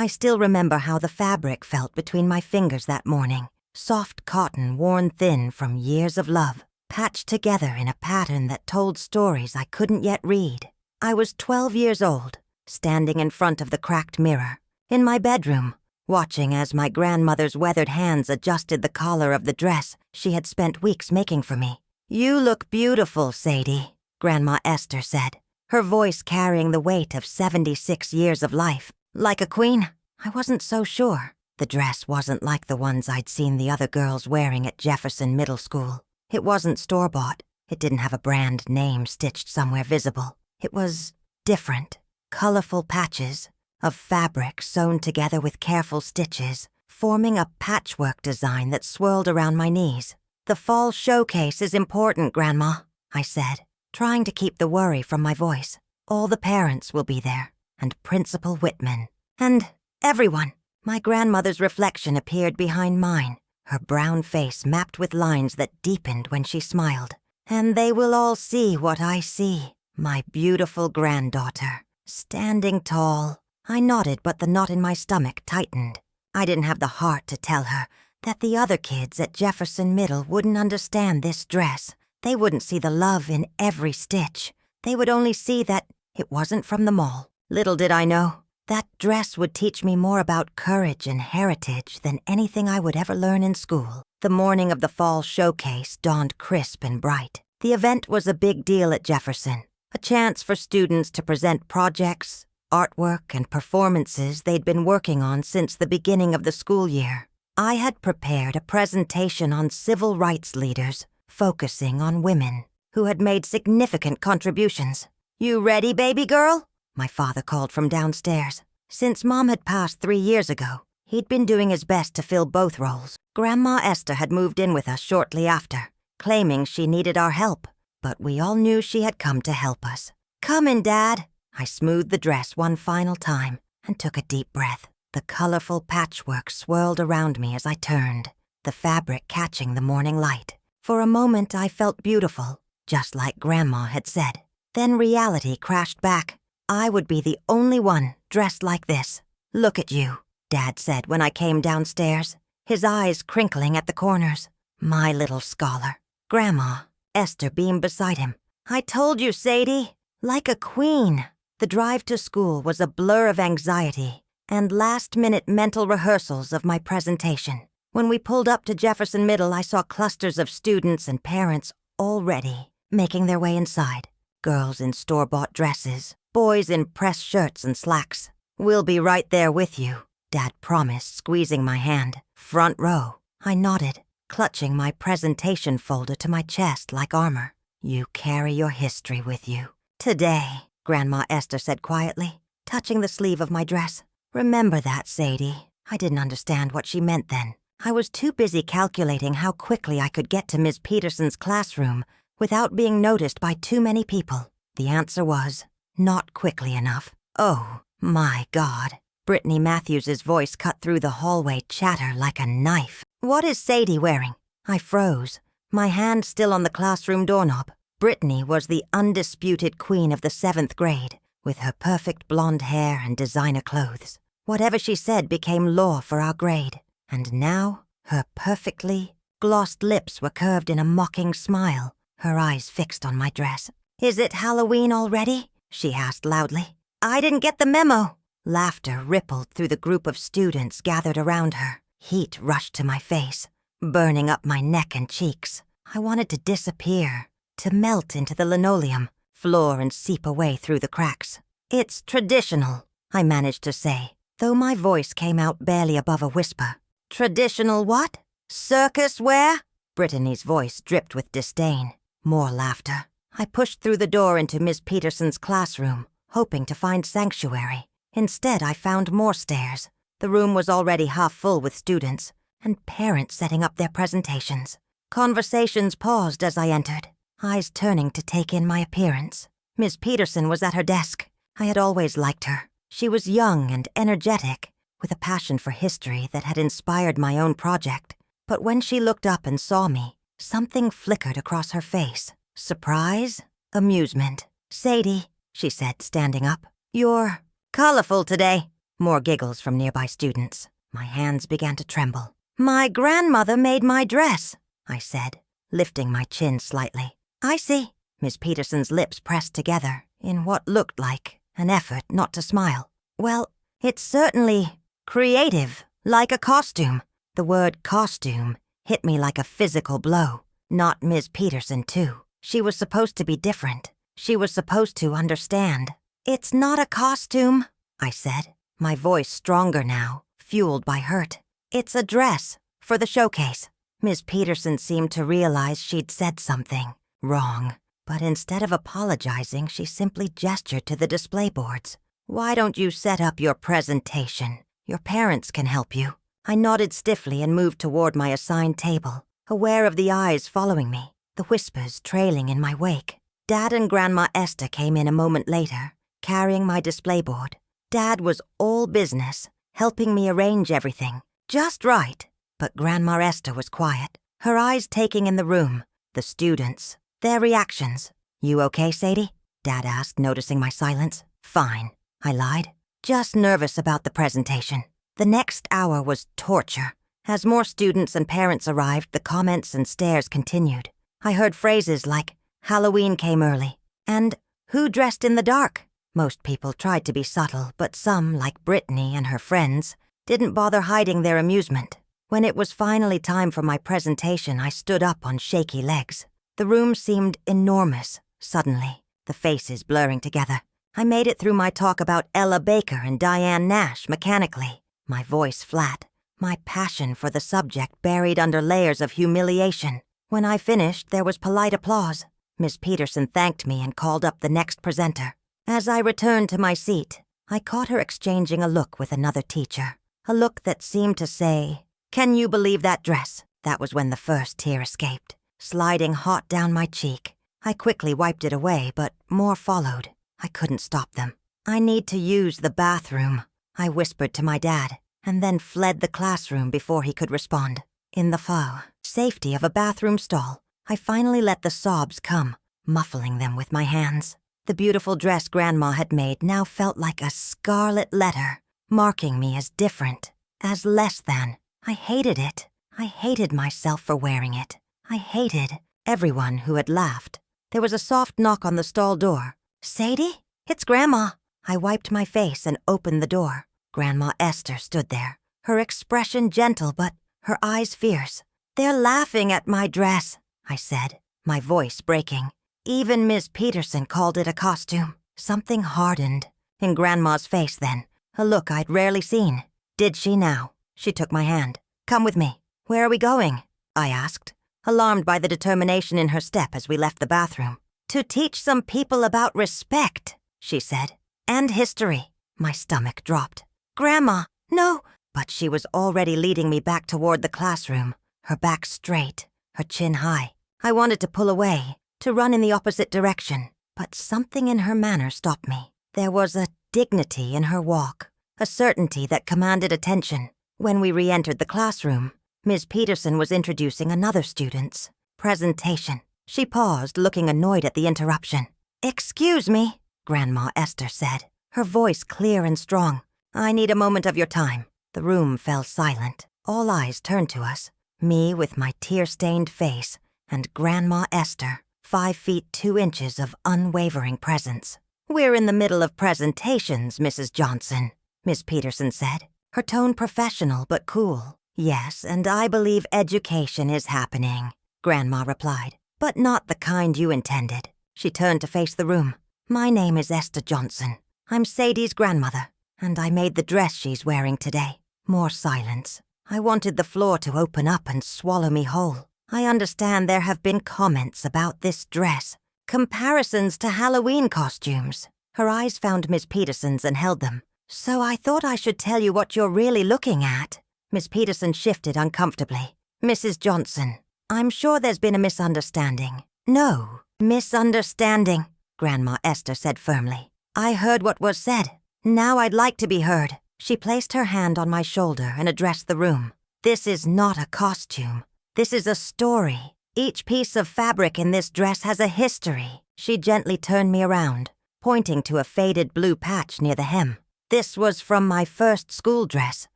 I still remember how the fabric felt between my fingers that morning. Soft cotton worn thin from years of love, patched together in a pattern that told stories I couldn't yet read. I was 12 years old, standing in front of the cracked mirror, in my bedroom, watching as my grandmother's weathered hands adjusted the collar of the dress she had spent weeks making for me. "You look beautiful, Sadie," Grandma Esther said, her voice carrying the weight of 76 years of life. Like a queen? I wasn't so sure. The dress wasn't like the ones I'd seen the other girls wearing at Jefferson Middle School. It wasn't store-bought. It didn't have a brand name stitched somewhere visible. It was different. Colorful patches of fabric sewn together with careful stitches, forming a patchwork design that swirled around my knees. "The fall showcase is important, Grandma," I said, trying to keep the worry from my voice. "All the parents will be there, and Principal Whitman, and everyone." My grandmother's reflection appeared behind mine, her brown face mapped with lines that deepened when she smiled. "And they will all see what I see, my beautiful granddaughter, standing tall." I nodded, but the knot in my stomach tightened. I didn't have the heart to tell her that the other kids at Jefferson Middle wouldn't understand this dress. They wouldn't see the love in every stitch. They would only see that it wasn't from the mall. Little did I know, that dress would teach me more about courage and heritage than anything I would ever learn in school. The morning of the fall showcase dawned crisp and bright. The event was a big deal at Jefferson, a chance for students to present projects, artwork, and performances they'd been working on since the beginning of the school year. I had prepared a presentation on civil rights leaders, focusing on women who had made significant contributions. "You ready, baby girl?" my father called from downstairs. Since Mom had passed 3 years ago, he'd been doing his best to fill both roles. Grandma Esther had moved in with us shortly after, claiming she needed our help, but we all knew she had come to help us. "Comin', Dad." I smoothed the dress one final time and took a deep breath. The colorful patchwork swirled around me as I turned, the fabric catching the morning light. For a moment I felt beautiful, just like Grandma had said. Then reality crashed back. I would be the only one dressed like this. "Look at you," Dad said when I came downstairs, his eyes crinkling at the corners. "My little scholar." Grandma Esther beamed beside him. "I told you, Sadie, like a queen." The drive to school was a blur of anxiety and last-minute mental rehearsals of my presentation. When we pulled up to Jefferson Middle, I saw clusters of students and parents already making their way inside. Girls in store-bought dresses, boys in pressed shirts and slacks. "We'll be right there with you," Dad promised, squeezing my hand. "Front row." I nodded, clutching my presentation folder to my chest like armor. "You carry your history with you. Today," Grandma Esther said quietly, touching the sleeve of my dress. "Remember that, Sadie." I didn't understand what she meant then. I was too busy calculating how quickly I could get to Ms. Peterson's classroom without being noticed by too many people. The answer was, not quickly enough. "Oh, my God." Brittany Matthews's voice cut through the hallway chatter like a knife. "What is Sadie wearing?" I froze, my hand still on the classroom doorknob. Brittany was the undisputed queen of the 7th grade, with her perfect blonde hair and designer clothes. Whatever she said became law for our grade. And now, her perfectly glossed lips were curved in a mocking smile, her eyes fixed on my dress. "Is it Halloween already?" she asked loudly. "I didn't get the memo." Laughter rippled through the group of students gathered around her. Heat rushed to my face, burning up my neck and cheeks. I wanted to disappear, to melt into the linoleum floor and seep away through the cracks. "It's traditional," I managed to say, though my voice came out barely above a whisper. "Traditional what? Circus wear?" Brittany's voice dripped with disdain. More laughter. I pushed through the door into Miss Peterson's classroom, hoping to find sanctuary. Instead, I found more stairs. The room was already half full with students, and parents setting up their presentations. Conversations paused as I entered, eyes turning to take in my appearance. Miss Peterson was at her desk. I had always liked her. She was young and energetic, with a passion for history that had inspired my own project. But when she looked up and saw me, something flickered across her face. Surprise? Amusement. "Sadie," she said, standing up. "You're colorful today." More giggles from nearby students. My hands began to tremble. "My grandmother made my dress," I said, lifting my chin slightly. "I see." Miss Peterson's lips pressed together in what looked like an effort not to smile. "Well, it's certainly creative, like a costume." The word costume hit me like a physical blow. Not Miss Peterson, too. She was supposed to be different. She was supposed to understand. "It's not a costume," I said, my voice stronger now, fueled by hurt. "It's a dress, for the showcase." Miss Peterson seemed to realize she'd said something wrong, but instead of apologizing, she simply gestured to the display boards. "Why don't you set up your presentation? Your parents can help you." I nodded stiffly and moved toward my assigned table, aware of the eyes following me, the whispers trailing in my wake. Dad and Grandma Esther came in a moment later, carrying my display board. Dad was all business, helping me arrange everything, just right. But Grandma Esther was quiet, her eyes taking in the room, the students, their reactions. "You okay, Sadie?" Dad asked, noticing my silence. "Fine," I lied. "Just nervous about the presentation." The next hour was torture. As more students and parents arrived, the comments and stares continued. I heard phrases like, "Halloween came early," and "Who dressed in the dark?" Most people tried to be subtle, but some, like Brittany and her friends, didn't bother hiding their amusement. When it was finally time for my presentation, I stood up on shaky legs. The room seemed enormous, suddenly, the faces blurring together. I made it through my talk about Ella Baker and Diane Nash mechanically, my voice flat, my passion for the subject buried under layers of humiliation. When I finished, there was polite applause. Miss Peterson thanked me and called up the next presenter. As I returned to my seat, I caught her exchanging a look with another teacher, a look that seemed to say, "Can you believe that dress?" That was when the first tear escaped, sliding hot down my cheek. I quickly wiped it away, but more followed. I couldn't stop them. "I need to use the bathroom," I whispered to my dad, and then fled the classroom before he could respond. In the safety of a bathroom stall, I finally let the sobs come, muffling them with my hands. The beautiful dress Grandma had made now felt like a scarlet letter, marking me as different, as less than. I hated it. I hated myself for wearing it. I hated everyone who had laughed. There was a soft knock on the stall door. "Sadie? It's Grandma." I wiped my face and opened the door. Grandma Esther stood there, her expression gentle but her eyes fierce. "They're laughing at my dress," I said, my voice breaking. Even Miss Peterson called it a costume. Something hardened in Grandma's face then, a look I'd rarely seen. Did she now? She took my hand. "Come with me." "Where are we going?" I asked, alarmed by the determination in her step as we left the bathroom. "To teach some people about respect," she said, "and history." My stomach dropped. "Grandma, no!" But she was already leading me back toward the classroom, her back straight, her chin high. I wanted to pull away, to run in the opposite direction, but something in her manner stopped me. There was a dignity in her walk, a certainty that commanded attention. When we re-entered the classroom, Miss Peterson was introducing another student's presentation. She paused, looking annoyed at the interruption. "Excuse me," Grandma Esther said, her voice clear and strong. "I need a moment of your time." The room fell silent. All eyes turned to us, me with my tear-stained face, and Grandma Esther, 5 feet 2 inches of unwavering presence. "We're in the middle of presentations, Mrs. Johnson," Miss Peterson said, her tone professional but cool. "Yes, and I believe education is happening," Grandma replied, "but not the kind you intended." She turned to face the room. "My name is Esther Johnson. I'm Sadie's grandmother, and I made the dress she's wearing today." More silence. I wanted the floor to open up and swallow me whole. "I understand there have been comments about this dress, comparisons to Halloween costumes." Her eyes found Miss Peterson's and held them. "So I thought I should tell you what you're really looking at." Miss Peterson shifted uncomfortably. "Mrs. Johnson, I'm sure there's been a misunderstanding." "No, misunderstanding," Grandma Esther said firmly. "I heard what was said. Now I'd like to be heard." She placed her hand on my shoulder and addressed the room. "This is not a costume. This is a story. Each piece of fabric in this dress has a history." She gently turned me around, pointing to a faded blue patch near the hem. This was from my first school dress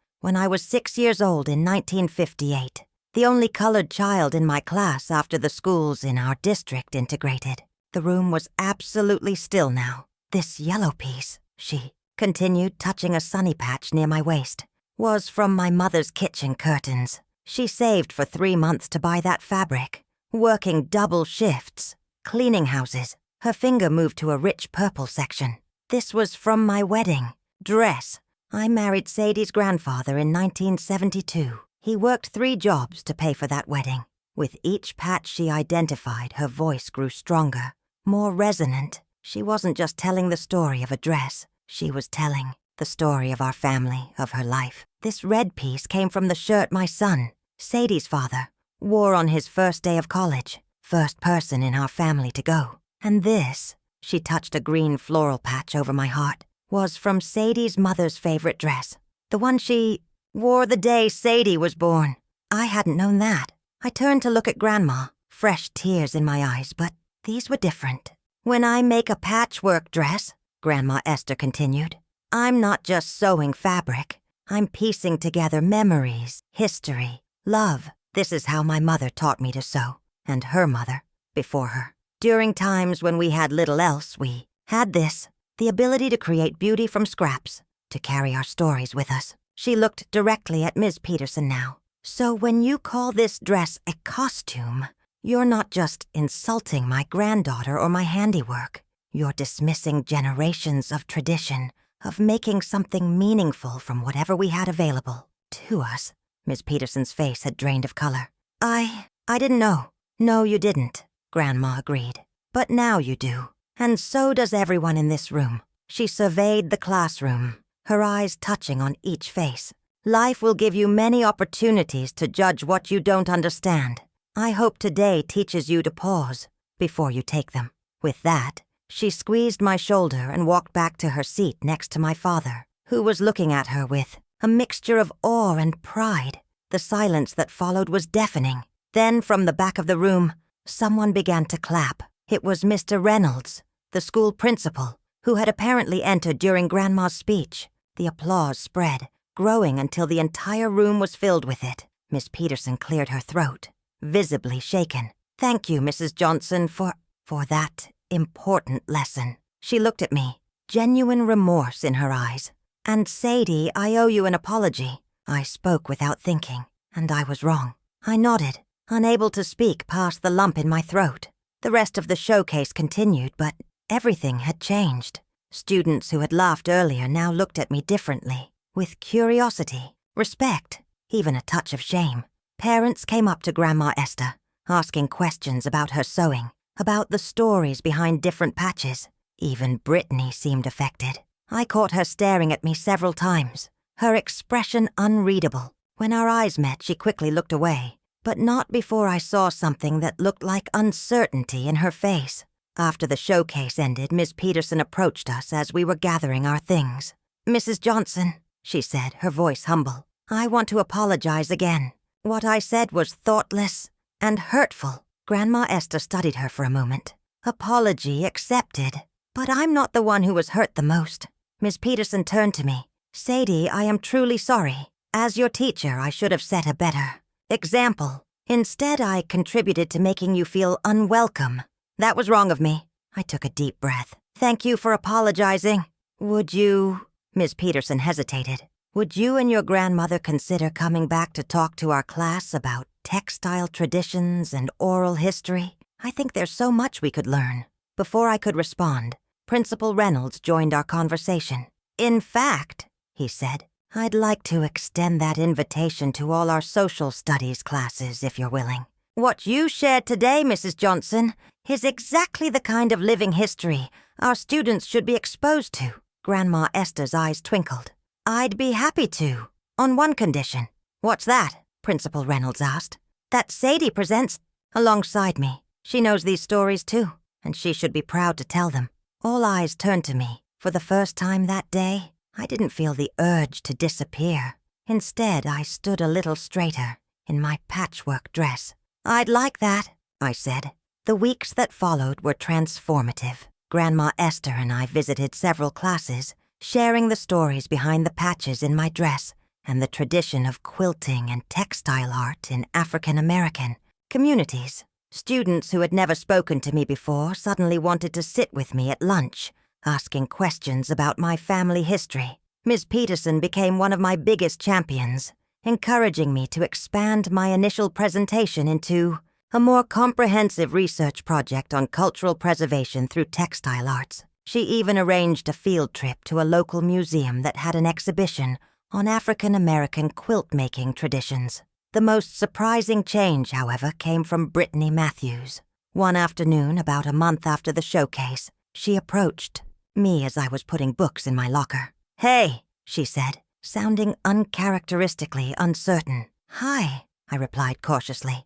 when I was 6 years old in 1958, the only colored child in my class after the schools in our district integrated. The room was absolutely still now. This yellow piece, she continued, touching a sunny patch near my waist, was from my mother's kitchen curtains. She saved for 3 months to buy that fabric, working double shifts, cleaning houses. Her finger moved to a rich purple section. This was from my wedding dress. I married Sadie's grandfather in 1972. He worked 3 jobs to pay for that wedding. With each patch she identified, her voice grew stronger, more resonant. She wasn't just telling the story of a dress. She was telling the story of our family, of her life. This red piece came from the shirt my son, Sadie's father, wore on his first day of college, first person in our family to go. And this, she touched a green floral patch over my heart, was from Sadie's mother's favorite dress, the one she wore the day Sadie was born. I hadn't known that. I turned to look at Grandma, fresh tears in my eyes, but these were different. When I make a patchwork dress, Grandma Esther continued, I'm not just sewing fabric. I'm piecing together memories, history, love. This is how my mother taught me to sew, and her mother before her. During times when we had little else, we had this, the ability to create beauty from scraps, to carry our stories with us. She looked directly at Ms. Peterson now. So when you call this dress a costume, you're not just insulting my granddaughter or my handiwork. You're dismissing generations of tradition, of making something meaningful from whatever we had available to us. Ms. Peterson's face had drained of color. I didn't know. No, you didn't, Grandma agreed. But now you do. And so does everyone in this room. She surveyed the classroom, her eyes touching on each face. Life will give you many opportunities to judge what you don't understand. I hope today teaches you to pause before you take them. With that, she squeezed my shoulder and walked back to her seat next to my father, who was looking at her with a mixture of awe and pride. The silence that followed was deafening. Then, from the back of the room, someone began to clap. It was Mr. Reynolds, the school principal, who had apparently entered during Grandma's speech. The applause spread, growing until the entire room was filled with it. Miss Peterson cleared her throat, visibly shaken. Thank you, Mrs. Johnson, for that important lesson. She looked at me, genuine remorse in her eyes. And Sadie, I owe you an apology. I spoke without thinking, and I was wrong. I nodded, unable to speak past the lump in my throat. The rest of the showcase continued, but everything had changed. Students who had laughed earlier now looked at me differently, with curiosity, respect, even a touch of shame. Parents came up to Grandma Esther, asking questions about her sewing, about the stories behind different patches. Even Brittany seemed affected. I caught her staring at me several times, her expression unreadable. When our eyes met, she quickly looked away, but not before I saw something that looked like uncertainty in her face. After the showcase ended, Miss Peterson approached us as we were gathering our things. Mrs. Johnson, she said, her voice humble, I want to apologize again. What I said was thoughtless and hurtful. Grandma Esther studied her for a moment. Apology accepted. But I'm not the one who was hurt the most. Miss Peterson turned to me. Sadie, I am truly sorry. As your teacher, I should have set a better example. Instead, I contributed to making you feel unwelcome. That was wrong of me. I took a deep breath. Thank you for apologizing. Would you... Miss Peterson hesitated. Would you and your grandmother consider coming back to talk to our class about textile traditions and oral history? I think there's so much we could learn. Before I could respond, Principal Reynolds joined our conversation. In fact, he said, I'd like to extend that invitation to all our social studies classes if you're willing. What you shared today, Mrs. Johnson, is exactly the kind of living history our students should be exposed to. Grandma Esther's eyes twinkled. I'd be happy to, on one condition. What's that? Principal Reynolds asked. That Sadie presents alongside me. She knows these stories too, and she should be proud to tell them. All eyes turned to me. For the first time that day, I didn't feel the urge to disappear. Instead, I stood a little straighter in my patchwork dress. I'd like that, I said. The weeks that followed were transformative. Grandma Esther and I visited several classes, sharing the stories behind the patches in my dress and the tradition of quilting and textile art in African American communities. Students who had never spoken to me before suddenly wanted to sit with me at lunch, asking questions about my family history. Ms. Peterson became one of my biggest champions, encouraging me to expand my initial presentation into a more comprehensive research project on cultural preservation through textile arts. She even arranged a field trip to a local museum that had an exhibition on African American quilt-making traditions. The most surprising change, however, came from Brittany Matthews. One afternoon, about a month after the showcase, she approached me as I was putting books in my locker. "Hey," she said, sounding uncharacteristically uncertain. "Hi," I replied cautiously.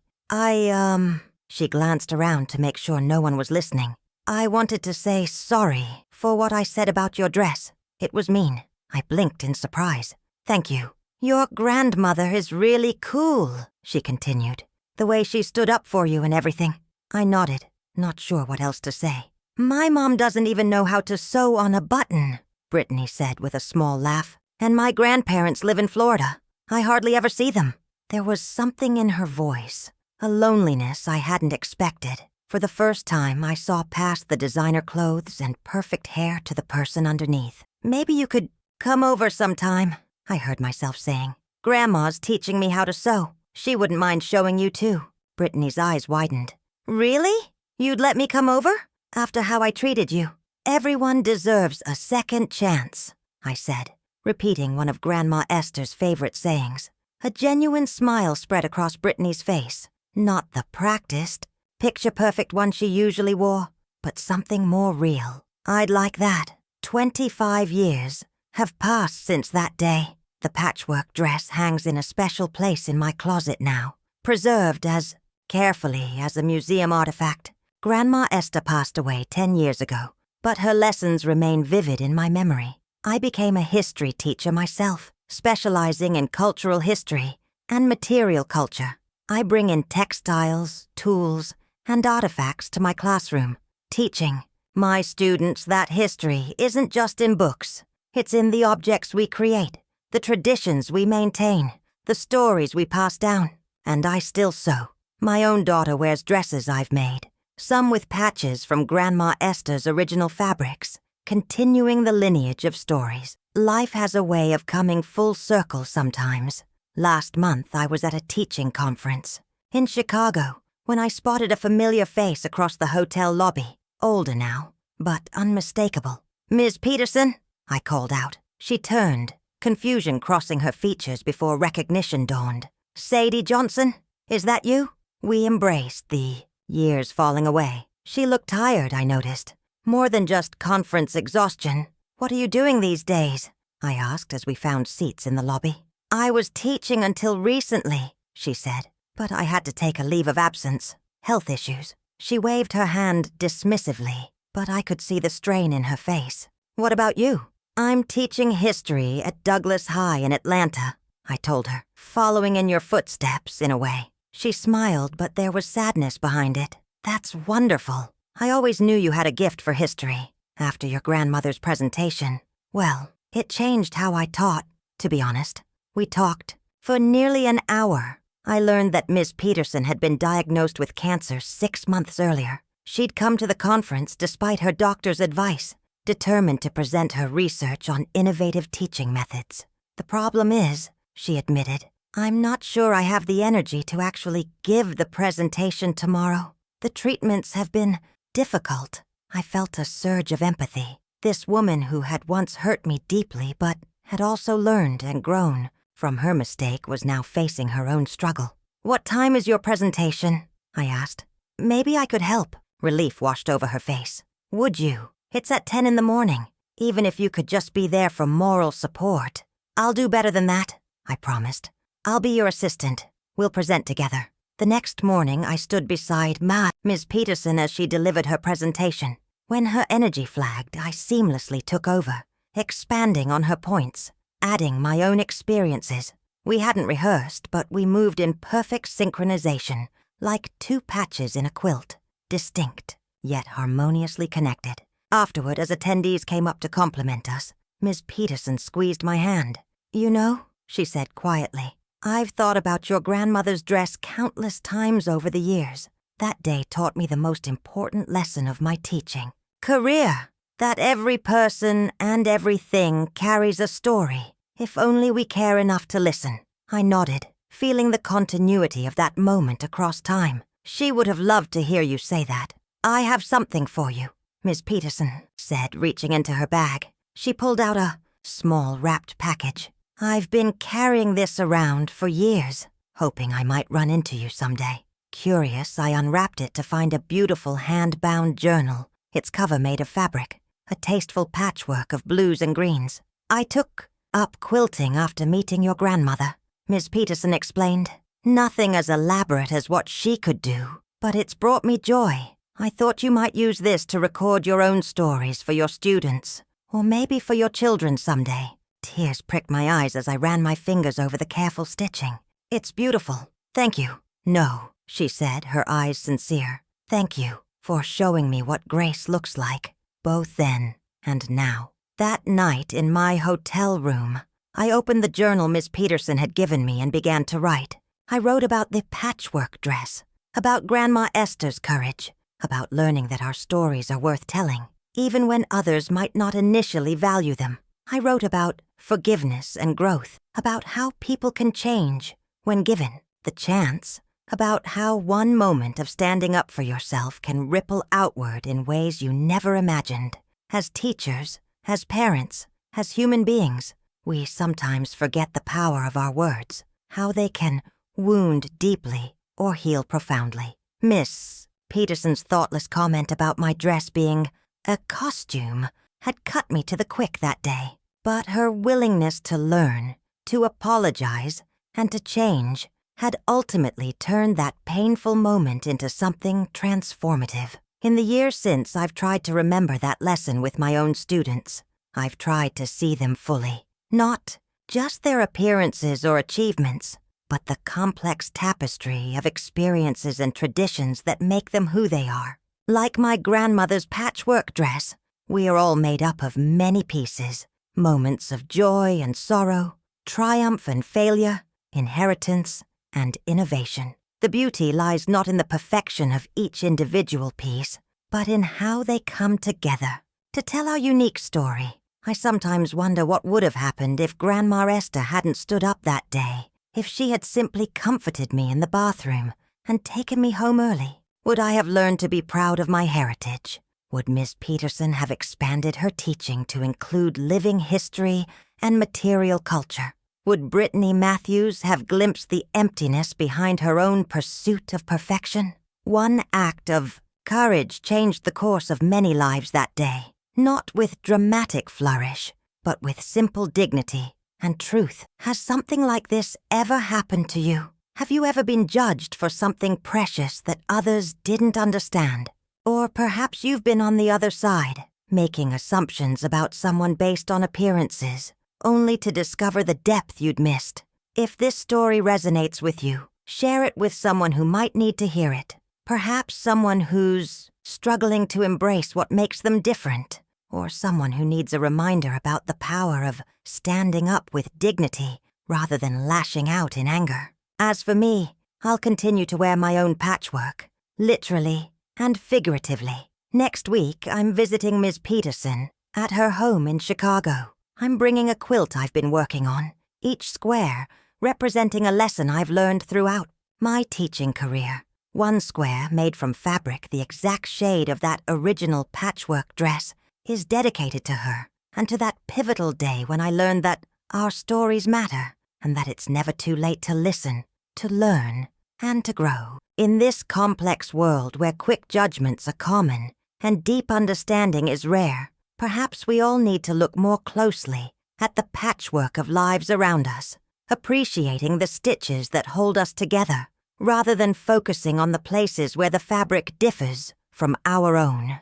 She glanced around to make sure no one was listening. "I wanted to say sorry for what I said about your dress. It was mean." I blinked in surprise. "Thank you." "Your grandmother is really cool," she continued. "The way she stood up for you and everything." I nodded, not sure what else to say. "My mom doesn't even know how to sew on a button," Brittany said with a small laugh. "And my grandparents live in Florida. I hardly ever see them." There was something in her voice, a loneliness I hadn't expected. For the first time, I saw past the designer clothes and perfect hair to the person underneath. "Maybe you could come over sometime," I heard myself saying. "Grandma's teaching me how to sew. She wouldn't mind showing you too." Brittany's eyes widened. "Really? You'd let me come over? After how I treated you?" "Everyone deserves a second chance," I said, repeating one of Grandma Esther's favorite sayings. A genuine smile spread across Brittany's face. Not the practiced, picture-perfect one she usually wore, but something more real. I'd like that. 25 years have passed since that day. The patchwork dress hangs in a special place in my closet now, preserved as carefully as a museum artifact. Grandma Esther passed away 10 years ago, but her lessons remain vivid in my memory. I became a history teacher myself, specializing in cultural history and material culture. I bring in textiles, tools, and artifacts to my classroom, teaching my students that history isn't just in books. It's in the objects we create, the traditions we maintain, the stories we pass down. And I still sew. My own daughter wears dresses I've made, some with patches from Grandma Esther's original fabrics, continuing the lineage of stories. Life has a way of coming full circle sometimes. Last month, I was at a teaching conference in Chicago when I spotted a familiar face across the hotel lobby, older now, but unmistakable. "Ms. Peterson?" I called out. She turned, confusion crossing her features before recognition dawned. "Sadie Johnson? Is that you?" We embraced, the years falling away. She looked tired, I noticed. More than just conference exhaustion. "What are you doing these days?" I asked as we found seats in the lobby. "I was teaching until recently," she said, "but I had to take a leave of absence. Health issues." She waved her hand dismissively, but I could see the strain in her face. "What about you?" "I'm teaching history at Douglas High in Atlanta," I told her, "following in your footsteps, in a way." She smiled, but there was sadness behind it. "That's wonderful. I always knew you had a gift for history. After your grandmother's presentation, well, it changed how I taught, to be honest." We talked for nearly an hour. I learned that Ms. Peterson had been diagnosed with cancer 6 months earlier. She'd come to the conference despite her doctor's advice, determined to present her research on innovative teaching methods. "The problem is," she admitted, "I'm not sure I have the energy to actually give the presentation tomorrow. The treatments have been difficult." I felt a surge of empathy. This woman who had once hurt me deeply but had also learned and grown from her mistake was now facing her own struggle. "What time is your presentation?" I asked. "Maybe I could help." Relief washed over her face. "Would you? It's at 10 in the morning. Even if you could just be there for moral support." "I'll do better than that," I promised. "I'll be your assistant. We'll present together." The next morning, I stood beside Ms. Peterson as she delivered her presentation. When her energy flagged, I seamlessly took over, expanding on her points, adding my own experiences. We hadn't rehearsed, but we moved in perfect synchronization, like two patches in a quilt, distinct, yet harmoniously connected. Afterward, as attendees came up to compliment us, Miss Peterson squeezed my hand. "You know," she said quietly, "I've thought about your grandmother's dress countless times over the years. That day taught me the most important lesson of my teaching. Career! That every person and everything carries a story, if only we care enough to listen." I nodded, feeling the continuity of that moment across time. "She would have loved to hear you say that. I have something for you," Miss Peterson said, reaching into her bag. She pulled out a small wrapped package. "I've been carrying this around for years, hoping I might run into you someday." Curious, I unwrapped it to find a beautiful hand-bound journal, its cover made of fabric, a tasteful patchwork of blues and greens. "I took up quilting after meeting your grandmother," Miss Peterson explained. "Nothing as elaborate as what she could do, but it's brought me joy. I thought you might use this to record your own stories for your students, or maybe for your children someday." Tears pricked my eyes as I ran my fingers over the careful stitching. "It's beautiful. Thank you." "No," she said, her eyes sincere. "Thank you for showing me what grace looks like, both then and now." That night in my hotel room, I opened the journal Miss Peterson had given me and began to write. I wrote about the patchwork dress, about Grandma Esther's courage, about learning that our stories are worth telling, even when others might not initially value them. I wrote about forgiveness and growth, about how people can change when given the chance, about how one moment of standing up for yourself can ripple outward in ways you never imagined. As teachers, as parents, as human beings, we sometimes forget the power of our words, how they can wound deeply or heal profoundly. Miss Peterson's thoughtless comment about my dress being a costume had cut me to the quick that day, but her willingness to learn, to apologize, and to change had ultimately turned that painful moment into something transformative. In the years since, I've tried to remember that lesson with my own students. I've tried to see them fully, not just their appearances or achievements, but the complex tapestry of experiences and traditions that make them who they are. Like my grandmother's patchwork dress, we are all made up of many pieces, moments of joy and sorrow, triumph and failure, inheritance and innovation. The beauty lies not in the perfection of each individual piece, but in how they come together to tell our unique story. I sometimes wonder what would have happened if Grandma Esther hadn't stood up that day, if she had simply comforted me in the bathroom and taken me home early. Would I have learned to be proud of my heritage? Would Miss Peterson have expanded her teaching to include living history and material culture? Would Brittany Matthews have glimpsed the emptiness behind her own pursuit of perfection? One act of courage changed the course of many lives that day, not with dramatic flourish, but with simple dignity and truth. Has something like this ever happened to you? Have you ever been judged for something precious that others didn't understand? Or perhaps you've been on the other side, making assumptions about someone based on appearances, only to discover the depth you'd missed. If this story resonates with you, share it with someone who might need to hear it. Perhaps someone who's struggling to embrace what makes them different, or someone who needs a reminder about the power of standing up with dignity rather than lashing out in anger. As for me, I'll continue to wear my own patchwork, literally and figuratively. Next week, I'm visiting Miss Peterson at her home in Chicago. I'm bringing a quilt I've been working on, each square representing a lesson I've learned throughout my teaching career. One square, made from fabric the exact shade of that original patchwork dress, is dedicated to her and to that pivotal day when I learned that our stories matter and that it's never too late to listen, to learn, and to grow. In this complex world where quick judgments are common and deep understanding is rare, perhaps we all need to look more closely at the patchwork of lives around us, appreciating the stitches that hold us together, rather than focusing on the places where the fabric differs from our own.